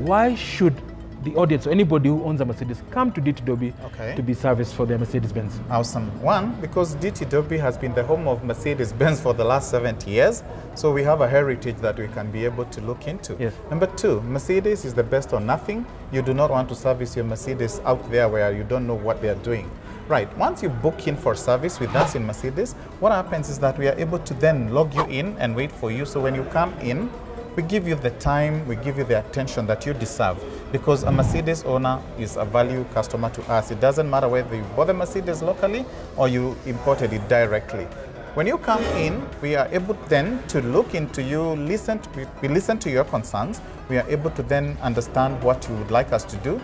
why should the audience or anybody who owns a Mercedes come to DT Dobby to be serviced for their Mercedes-Benz? Awesome. One, because DT Dobby has been the home of Mercedes-Benz for the last 70 years, so we have a heritage that we can be able to look into. Yes. Number two, Mercedes is the best or nothing. You do not want to service your Mercedes out there where you don't know what they are doing. Right, once you book in for service with us in Mercedes, what happens is that we are able to then log you in and wait for you. So when you come in, we give you the time, we give you the attention that you deserve, because a Mercedes owner is a value customer to us. It doesn't matter whether you bought the Mercedes locally or you imported it directly. When you come in, we are able then to look into you, we listen to your concerns. We are able to then understand what you would like us to do.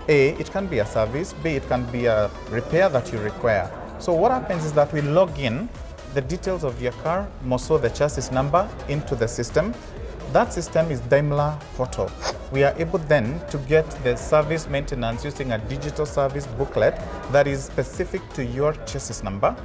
A, it can be a service. B, it can be a repair that you require. So what happens is that we log in the details of your car, more so the chassis number, into the system. That system is Daimler Portal. We are able then to get the service maintenance using a digital service booklet that is specific to your chassis number.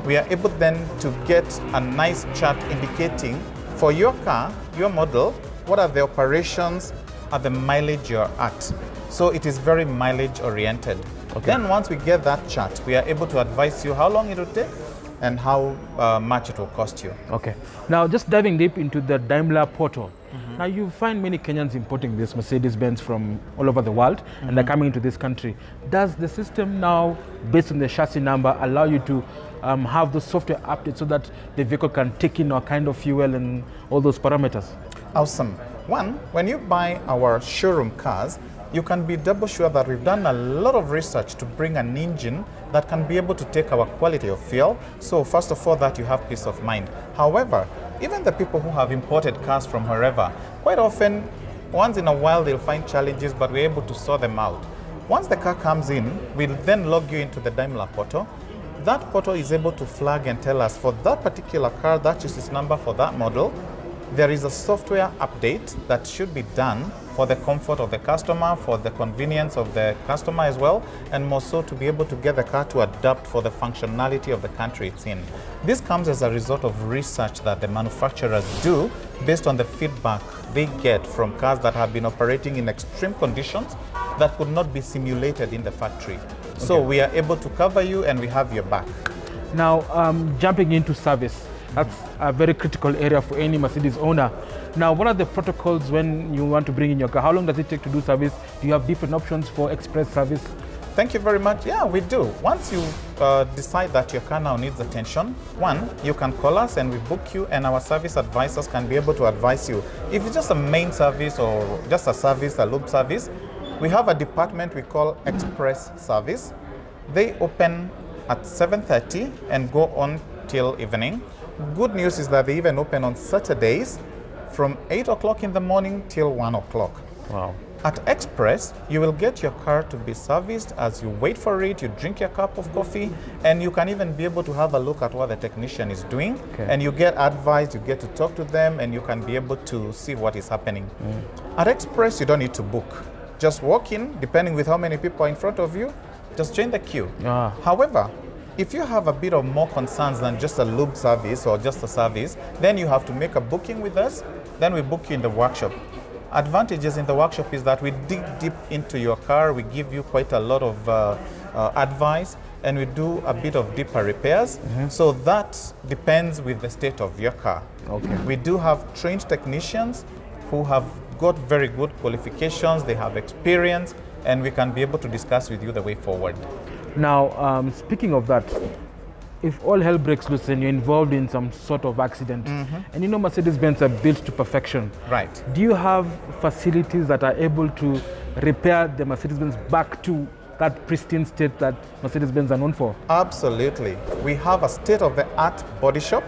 We are able then to get a nice chart indicating for your car, your model, what are the operations at the mileage you're at. So it is very mileage oriented. Then once we get that chart, we are able to advise you how long it will take and how much it will cost you. Okay. Now just diving deep into the Daimler Portal. Now you find many Kenyans importing this Mercedes-Benz from all over the world and they're coming into this country. Does the system now, based on the chassis number, allow you to have the software update so that the vehicle can take in a kind of fuel and all those parameters? Awesome. One, when you buy our showroom cars, you can be double sure that we've done a lot of research to bring an engine that can be able to take our quality of fuel. So first of all, that you have peace of mind. However, even the people who have imported cars from wherever, quite often, once in a while, they'll find challenges, but we're able to sort them out. Once the car comes in, we'll then log you into the Daimler Portal. That portal is able to flag and tell us for that particular car, that chassis number for that model, there is a software update that should be done for the comfort of the customer, for the convenience of the customer as well, and more so to be able to get the car to adapt for the functionality of the country it's in. This comes as a result of research that the manufacturers do based on the feedback they get from cars that have been operating in extreme conditions that could not be simulated in the factory. So we are able to cover you and we have your back. Now, jumping into service, that's a very critical area for any Mercedes owner. Now, what are the protocols when you want to bring in your car? How long does it take to do service? Do you have different options for express service? Thank you very much. Yeah, we do. Once you decide that your car now needs attention, one, you can call us and we book you, and our service advisors can be able to advise you. If it's just a main service or just a service, a loop service, we have a department we call Express Service. They open at 7:30 and go on till evening. Good news is that they even open on Saturdays from 8 o'clock in the morning till 1 o'clock. Wow. At Express, you will get your car to be serviced as you wait for it, you drink your cup of coffee, and you can even be able to have a look at what the technician is doing. And you get advice, you get to talk to them, and you can be able to see what is happening. At Express, you don't need to book. Just walk in, depending with how many people are in front of you, just join the queue. However, if you have a bit of more concerns than just a lube service or just a service, then you have to make a booking with us, then we book you in the workshop. Advantages in the workshop is that we dig deep into your car, we give you quite a lot of advice, and we do a bit of deeper repairs. So that depends with the state of your car. We do have trained technicians who have got very good qualifications, they have experience, and we can be able to discuss with you the way forward. Now, speaking of that, if all hell breaks loose and you're involved in some sort of accident, and you know Mercedes-Benz are built to perfection, do you have facilities that are able to repair the Mercedes-Benz back to that pristine state that Mercedes-Benz are known for? Absolutely. We have a state-of-the-art body shop.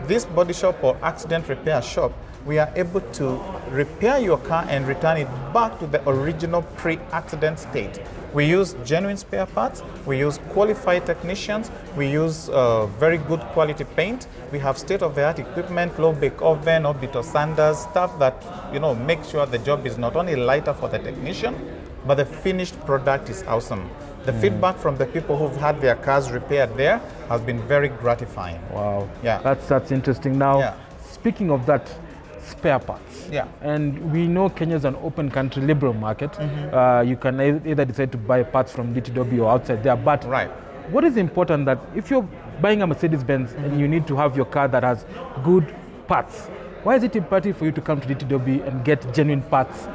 This body shop or accident repair shop, we are able to repair your car and return it back to the original pre-accident state. We use genuine spare parts, we use qualified technicians, we use very good quality paint, we have state-of-the-art equipment, low-bake oven, orbital sanders, stuff that make sure the job is not only lighter for the technician, but the finished product is awesome. The feedback from the people who've had their cars repaired there has been very gratifying. Wow. Yeah. That's interesting. Now, speaking of that, spare parts. Yeah. And we know Kenya is an open country, liberal market. You can either decide to buy parts from DTW or outside there. But Right. what is important that if you're buying a Mercedes-Benz and you need to have your car that has good parts, why is it imperative for you to come to DTW and get genuine parts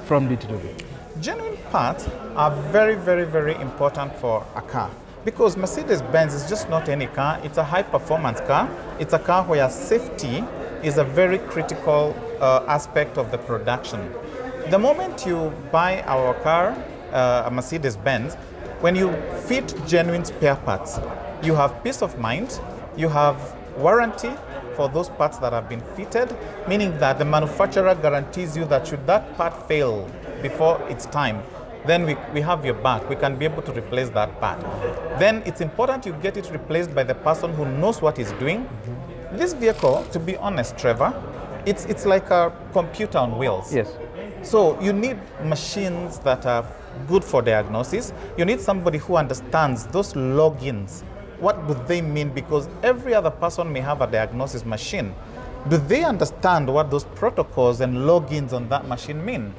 from DTW? Genuine parts are very, very, very important for a car, because Mercedes-Benz is just not any car. It's a high-performance car. It's a car where safety is a very critical aspect of the production. The moment you buy our car, a Mercedes-Benz, when you fit genuine spare parts, you have peace of mind, you have warranty for those parts that have been fitted, meaning that the manufacturer guarantees you that should that part fail before its time, then we have your back. We can be able to replace that part. Then it's important you get it replaced by the person who knows what he's doing. This vehicle, to be honest, Trevor, it's like a computer on wheels. Yes. So you need machines that are good for diagnosis. You need somebody who understands those logins. What do they mean? Because every other person may have a diagnosis machine. Do they understand what those protocols and logins on that machine mean?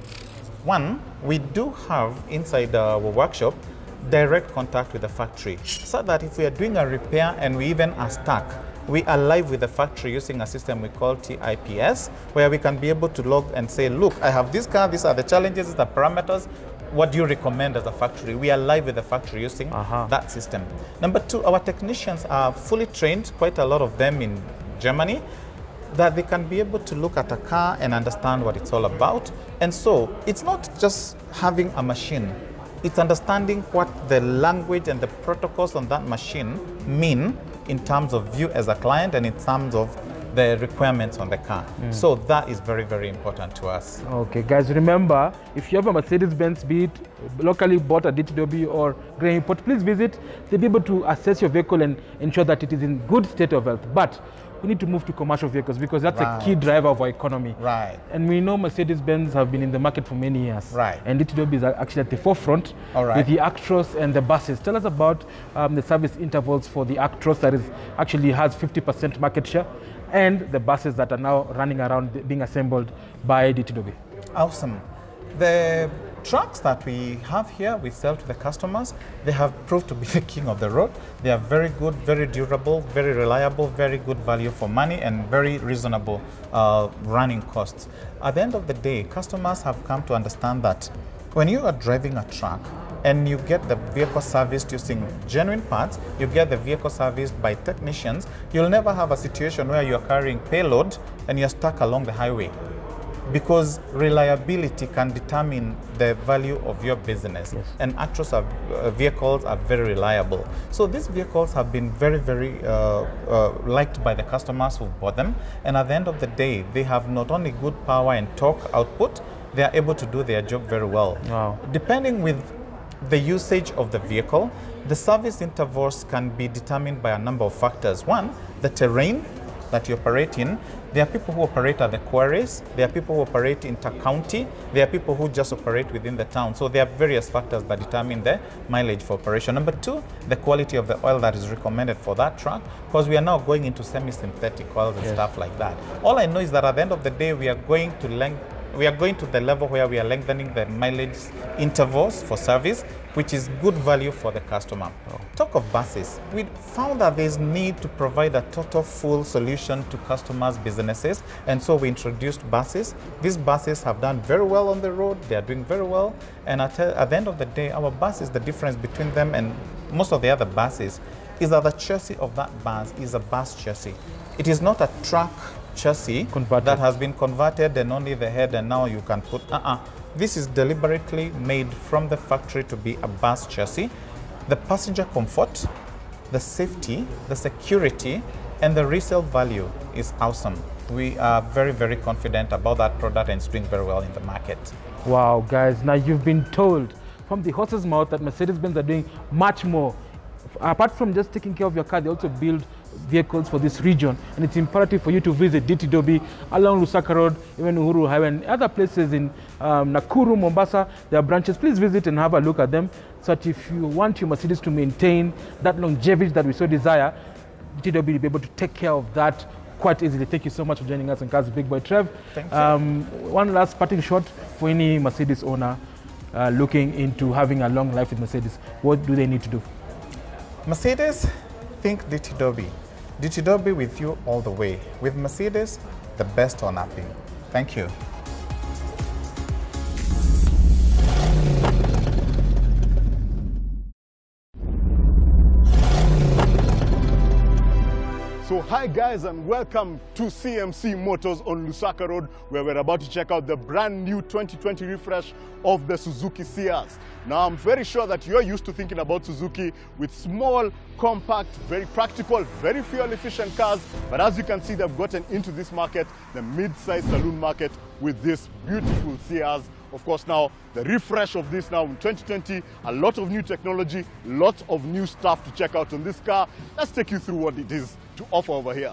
One, we do have inside our workshop direct contact with the factory, so that if we are doing a repair and we even are stuck, we are live with the factory using a system we call TIPS, where we can be able to log and say, look, I have this car, these are the challenges, these are the parameters, what do you recommend as a factory? We are live with the factory using that system. Number two, our technicians are fully trained, quite a lot of them in Germany, that they can be able to look at a car and understand what it's all about. And so it's not just having a machine, it's understanding what the language and the protocols on that machine mean in terms of you as a client and in terms of the requirements on the car. So that is very, very important to us. Okay, guys, remember, if you have a Mercedes-Benz, be it locally bought at DTW or Grey Import, please visit. They'll be able to assess your vehicle and ensure that it is in good state of health. But we need to move to commercial vehicles because that's a key driver of our economy. Right. And we know Mercedes-Benz have been in the market for many years. Right. And DTW is actually at the forefront right. with the Actros and the buses. Tell us about the service intervals for the Actros that is actually has 50% market share, and the buses that are now running around being assembled by DTW. Awesome. The trucks that we have here, we sell to the customers. They have proved to be the king of the road. They are very good, very durable, very reliable, very good value for money, and very reasonable running costs. At the end of the day, customers have come to understand that when you are driving a truck and you get the vehicle serviced using genuine parts, you get the vehicle serviced by technicians, you'll never have a situation where you're carrying payload and you're stuck along the highway. Because reliability can determine the value of your business. Yes. And Actros vehicles are very reliable. So these vehicles have been very, very liked by the customers who bought them. And at the end of the day, they have not only good power and torque output, they are able to do their job very well. Wow. Depending with the usage of the vehicle, the service intervals can be determined by a number of factors. One, the terrain that you operate in. There are people who operate at the quarries, there are people who operate inter-county, there are people who just operate within the town. So there are various factors that determine the mileage for operation. Number two, the quality of the oil that is recommended for that truck, because we are now going into semi-synthetic oils and stuff like that. All I know is that at the end of the day, we are going to the level where we are lengthening the mileage intervals for service, which is good value for the customer. Talk of buses. We found that there's need to provide a total full solution to customers' businesses, and so we introduced buses. These buses have done very well on the road. They are doing very well, and at the end of the day, our bus is the difference between them and most of the other buses is that the chassis of that bus is a bus chassis. It is not a truck chassis that has been converted and only the head and now you can put, This is deliberately made from the factory to be a bus chassis. The passenger comfort, the safety, the security, and the resale value is awesome. We are very, very confident about that product and it's doing very well in the market. Wow, guys, now you've been told from the horse's mouth that Mercedes-Benz are doing much more. Apart from just taking care of your car, they also build vehicles for this region, and it's imperative for you to visit DTW along Lusaka Road, even Uhuru Highway, and other places in Nakuru, Mombasa. There are branches. Please visit and have a look at them, so that if you want your Mercedes to maintain that longevity that we so desire, DTW will be able to take care of that quite easily. Thank you so much for joining us in Cars with Big Boy Trev. Thank you. One last parting shot for any Mercedes owner looking into having a long life with Mercedes. What do they need to do? Mercedes, think DT Derby. DT Derby with you all the way. With Mercedes, the best or nothing. Thank you. So hi guys, and welcome to CMC Motors on Lusaka Road, where we're about to check out the brand new 2020 refresh of the Suzuki Ciaz. Now I'm very sure that you're used to thinking about Suzuki with small, compact, very practical, very fuel efficient cars, but as you can see, they've gotten into this market, the mid-size saloon market, with this beautiful Ciaz. Of course, now the refresh of this now in 2020, a lot of new technology, lots of new stuff to check out on this car. Let's take you through what it is to offer over here.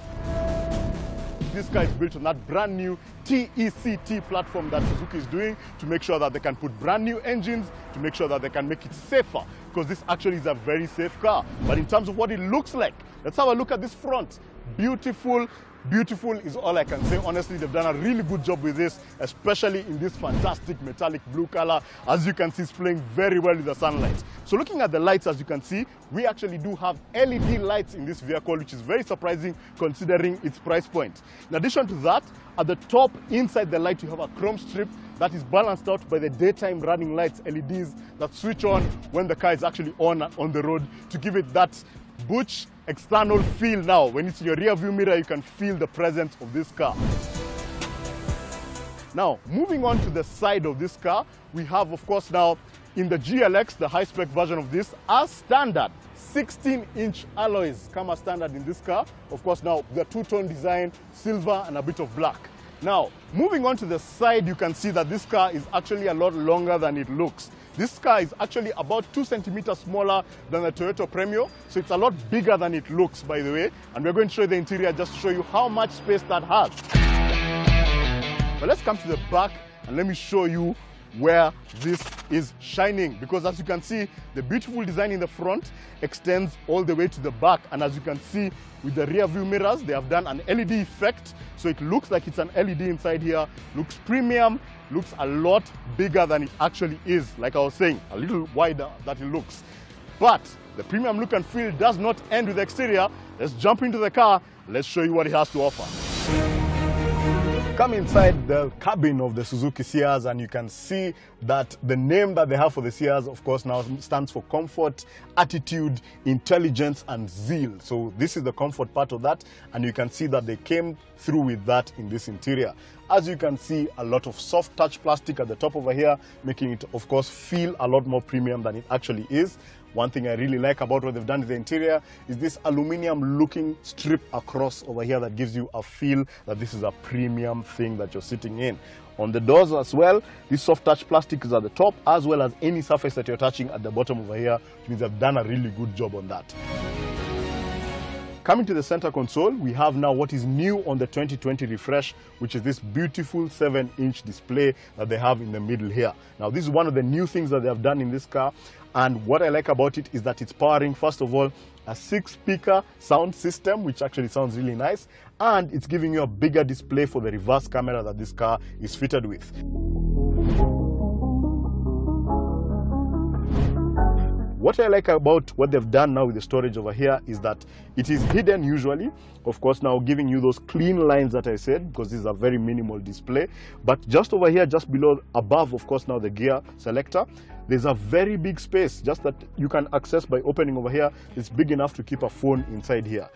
This car is built on that brand new TECT platform that Suzuki is doing to make sure that they can put brand new engines, to make sure that they can make it safer, because this actually is a very safe car. But in terms of what it looks like, let's have a look at this front. Beautiful. Beautiful is all I can say. Honestly, they've done a really good job with this, especially in this fantastic metallic blue color. As you can see, it's playing very well with the sunlight. So looking at the lights, as you can see, we actually do have LED lights in this vehicle, which is very surprising considering its price point. In addition to that, at the top inside the light, you have a chrome strip that is balanced out by the daytime running lights, LEDs, that switch on when the car is actually on the road to give it that butch external feel. Now when it's in your rear view mirror, you can feel the presence of this car. Now moving on to the side of this car, we have of course now in the GLX, the high spec version of this, as standard 16-inch alloys come as standard in this car. Of course now the two-tone design, silver and a bit of black. Now moving on to the side, you can see that this car is actually a lot longer than it looks. This car is actually about 2 centimeters smaller than the Toyota Premio, so it's a lot bigger than it looks, by the way. And we're going to show you the interior just to show you how much space that has. But let's come to the back and let me show you where this is shining, because as you can see, the beautiful design in the front extends all the way to the back. And as you can see with the rear view mirrors, they have done an LED effect, so it looks like it's an LED inside here. Looks premium, looks a lot bigger than it actually is. Like I was saying, a little wider than it looks. But the premium look and feel does not end with the exterior. Let's jump into the car. Let's show you what it has to offer. Come inside the cabin of the Suzuki Ciaz and you can see that the name that they have for the Ciaz, of course, now stands for comfort, attitude, intelligence and zeal. So this is the comfort part of that, and you can see that they came through with that in this interior. As you can see, a lot of soft touch plastic at the top over here, making it, of course, feel a lot more premium than it actually is. One thing I really like about what they've done to the interior is this aluminum looking strip across over here that gives you a feel that this is a premium thing that you're sitting in. On the doors as well, this soft touch plastic is at the top, as well as any surface that you're touching at the bottom over here, which means they've done a really good job on that. Coming to the center console, we have now what is new on the 2020 refresh, which is this beautiful 7-inch display that they have in the middle here. Now, this is one of the new things that they have done in this car. And what I like about it is that it's powering, first of all, a 6-speaker sound system, which actually sounds really nice. And it's giving you a bigger display for the reverse camera that this car is fitted with. What I like about what they've done now with the storage over here is that it is hidden usually, of course now giving you those clean lines that I said, because this is a very minimal display. But just over here, just below, above, of course now the gear selector, there's a very big space just that you can access by opening over here. It's big enough to keep a phone inside here.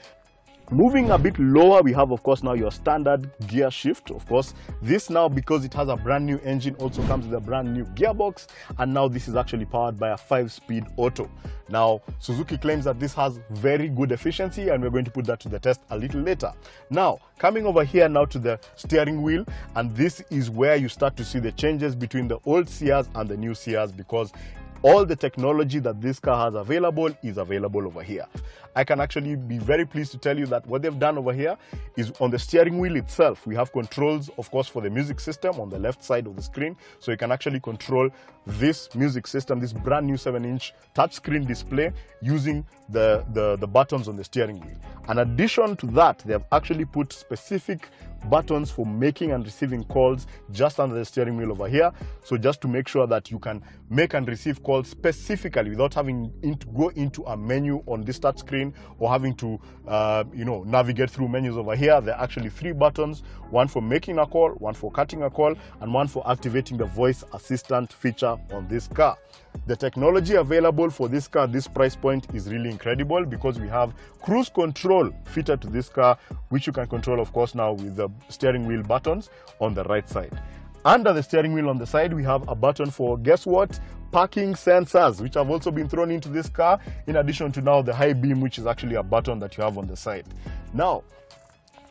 Moving a bit lower, we have, of course, now your standard gear shift. Of course, this now, because it has a brand new engine, also comes with a brand new gearbox. And now this is actually powered by a 5-speed auto. Now, Suzuki claims that this has very good efficiency, and we're going to put that to the test a little later. Now, coming over here now to the steering wheel, and this is where you start to see the changes between the old Ciaz and the new Ciaz, because all the technology that this car has available is available over here. I can actually be very pleased to tell you that what they've done over here is on the steering wheel itself. We have controls, of course, for the music system on the left side of the screen. So you can actually control this music system, this brand new 7-inch touchscreen display using the buttons on the steering wheel. In addition to that, they have actually put specific buttons for making and receiving calls just under the steering wheel over here. So just to make sure that you can make and receive calls specifically without having to go into a menu on this touch screen or having to navigate through menus over here. There are actually 3 buttons, one for making a call, one for cutting a call, and one for activating the voice assistant feature on this car. The technology available for this car, this price point, is really incredible because we have cruise control fitted to this car, which you can control, of course, now with the steering wheel buttons on the right side. Under the steering wheel on the side, we have a button for, guess what? Parking sensors, which have also been thrown into this car, in addition to now the high beam, which is actually a button that you have on the side. Now,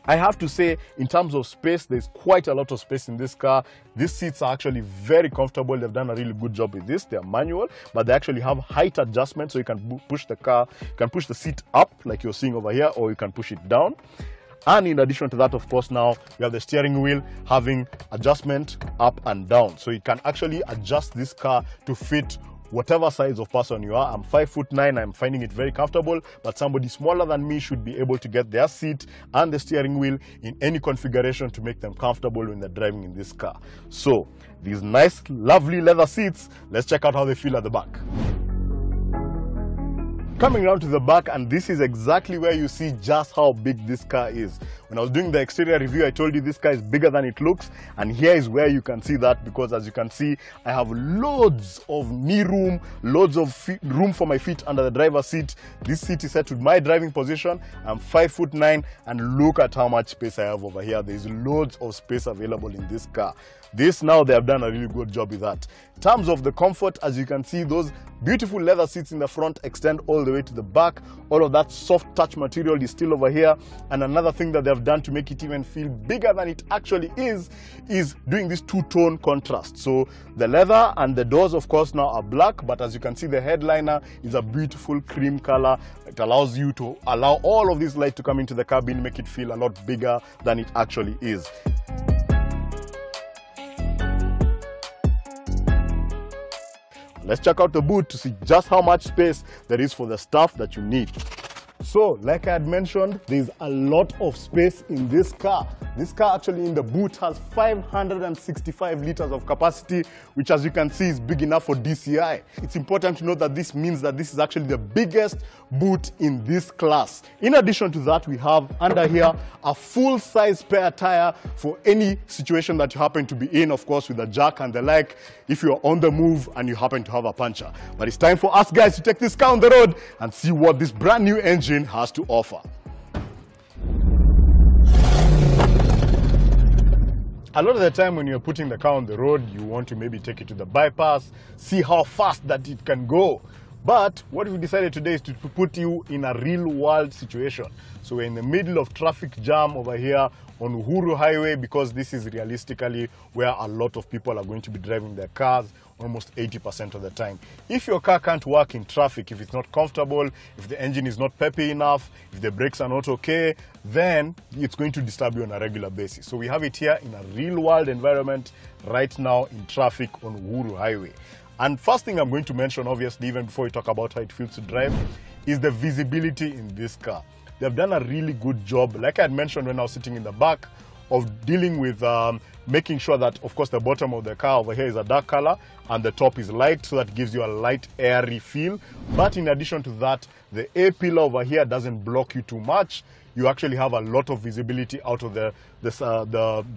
I have to say, in terms of space, there's quite a lot of space in this car. These seats are actually very comfortable. They've done a really good job with this. They're manual, but they actually have height adjustment, so you can push the seat up like you're seeing over here, or you can push it down. And in addition to that, of course, now we have the steering wheel having adjustment up and down. So you can actually adjust this car to fit whatever size of person you are. I'm 5'9", I'm finding it very comfortable, but somebody smaller than me should be able to get their seat and the steering wheel in any configuration to make them comfortable when they're driving in this car. So these nice, lovely leather seats, let's check out how they feel at the back. Coming around to the back, and this is exactly where you see just how big this car is. When I was doing the exterior review, I told you this car is bigger than it looks, and here is where you can see that, because as you can see, I have loads of knee room, loads of room for my feet under the driver's seat. This seat is set to my driving position. I'm 5'9", and look at how much space I have over here. There's loads of space available in this car. This, now they have done a really good job with that. In terms of the comfort, as you can see, those beautiful leather seats in the front extend all the way to the back. All of that soft touch material is still over here. And another thing that they've done to make it even feel bigger than it actually is doing this two-tone contrast. So the leather and the doors, of course, now are black, but as you can see, the headliner is a beautiful cream color. It allows you to allow all of this light to come into the cabin, make it feel a lot bigger than it actually is. Let's check out the boot to see just how much space there is for the stuff that you need. So, like I had mentioned, there's a lot of space in this car. This car actually in the boot has 565 liters of capacity, which as you can see is big enough for DCI. It's important to note that this means that this is actually the biggest boot in this class. In addition to that, we have under here a full-size spare tire for any situation that you happen to be in, of course, with a jack and the like, if you're on the move and you happen to have a puncture. But it's time for us guys to take this car on the road and see what this brand new engine has to offer. A lot of the time when you're putting the car on the road, you want to maybe take it to the bypass, see how fast that it can go. But what we decided today is to put you in a real world situation. So we're in the middle of traffic jam over here on Uhuru Highway, because this is realistically where a lot of people are going to be driving their cars almost 80% of the time. If your car can't work in traffic, if it's not comfortable, if the engine is not peppy enough, if the brakes are not okay, then it's going to disturb you on a regular basis. So we have it here in a real world environment right now in traffic on Uhuru Highway. And first thing I'm going to mention, obviously, even before we talk about how it feels to drive, is the visibility in this car. They've done a really good job, like I had mentioned when I was sitting in the back, of dealing with making sure that, of course, the bottom of the car over here is a dark color and the top is light, so that gives you a light, airy feel. But in addition to that, the A-pillar over here doesn't block you too much. You actually have a lot of visibility out of the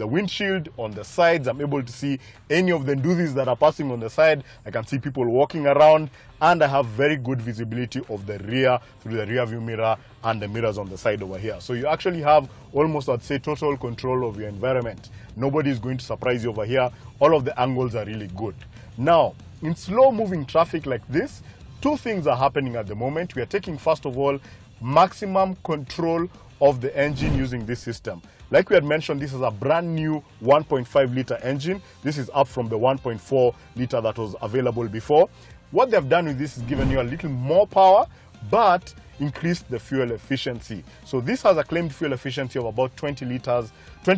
windshield on the sides. I'm able to see any of the ndoosies that are passing on the side. I can see people walking around, and I have very good visibility of the rear through the rear view mirror and the mirrors on the side over here. So you actually have almost, I'd say, total control of your environment. Nobody is going to surprise you over here. All of the angles are really good. Now, in slow moving traffic like this, two things are happening at the moment. We are taking, first of all, maximum control of the engine using this system. Like we had mentioned, this is a brand new 1.5 liter engine. This is up from the 1.4 liter that was available before. What they've done with this is given you a little more power, but increased the fuel efficiency. So this has a claimed fuel efficiency of about 20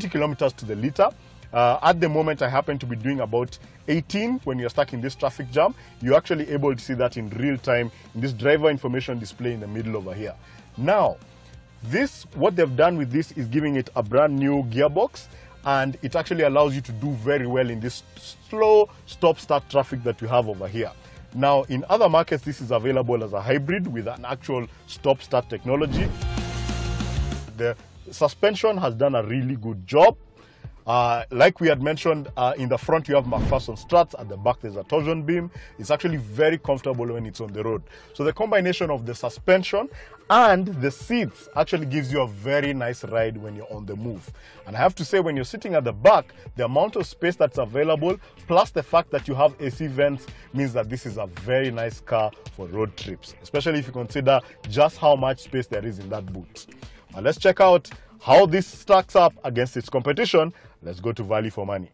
kilometers to the liter. At the moment, I happen to be doing about 18 when you're stuck in this traffic jam. You're actually able to see that in real time in this driver information display in the middle over here. Now, what they've done with this is giving it a brand new gearbox, and it actually allows you to do very well in this slow stop-start traffic that you have over here. Now, in other markets, this is available as a hybrid with an actual stop-start technology. The suspension has done a really good job. Like we had mentioned, in the front you have McPherson struts, at the back there's a torsion beam. It's actually very comfortable when it's on the road. So the combination of the suspension and the seats actually gives you a very nice ride when you're on the move. And I have to say, when you're sitting at the back, the amount of space that's available, plus the fact that you have AC vents, means that this is a very nice car for road trips, especially if you consider just how much space there is in that boot. Now let's check out how this stacks up against its competition. Let's go to Value for Money.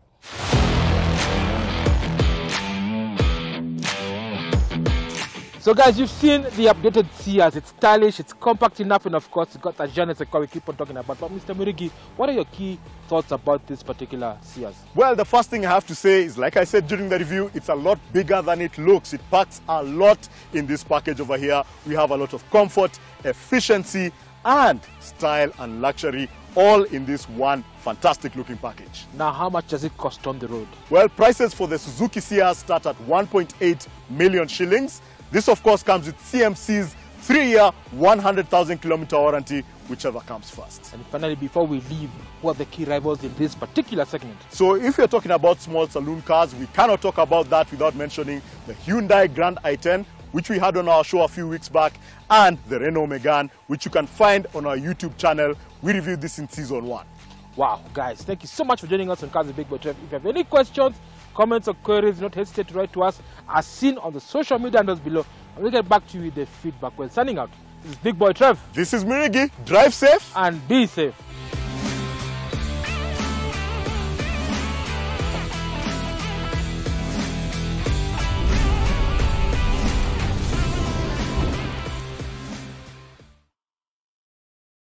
So guys, you've seen the updated Ciaz. It's stylish, it's compact enough, and of course, it's got that Jeanne we keep on talking about. But Mr. Murigi, what are your key thoughts about this particular Ciaz? Well, the first thing I have to say is, like I said during the review, it's a lot bigger than it looks. It packs a lot in this package over here. We have a lot of comfort, efficiency, and style and luxury, all in this one fantastic looking package. Now, how much does it cost on the road? Well, prices for the Suzuki Ciaz start at 1.8 million shillings. This, of course, comes with CMC's 3-year, 100,000 kilometer warranty, whichever comes first. And finally, before we leave, what are the key rivals in this particular segment? So if you're talking about small saloon cars, we cannot talk about that without mentioning the Hyundai Grand i10, which we had on our show a few weeks back, and the Renault Megane, which you can find on our YouTube channel. We reviewed this in season 1. Wow, guys, thank you so much for joining us on Cars with Big Boy Trev. If you have any questions, comments, or queries, do not hesitate to write to us as seen on the social media handles below, and we'll get back to you with the feedback. We're signing out. This is Big Boy Trev. This is Murigi. Drive safe and be safe.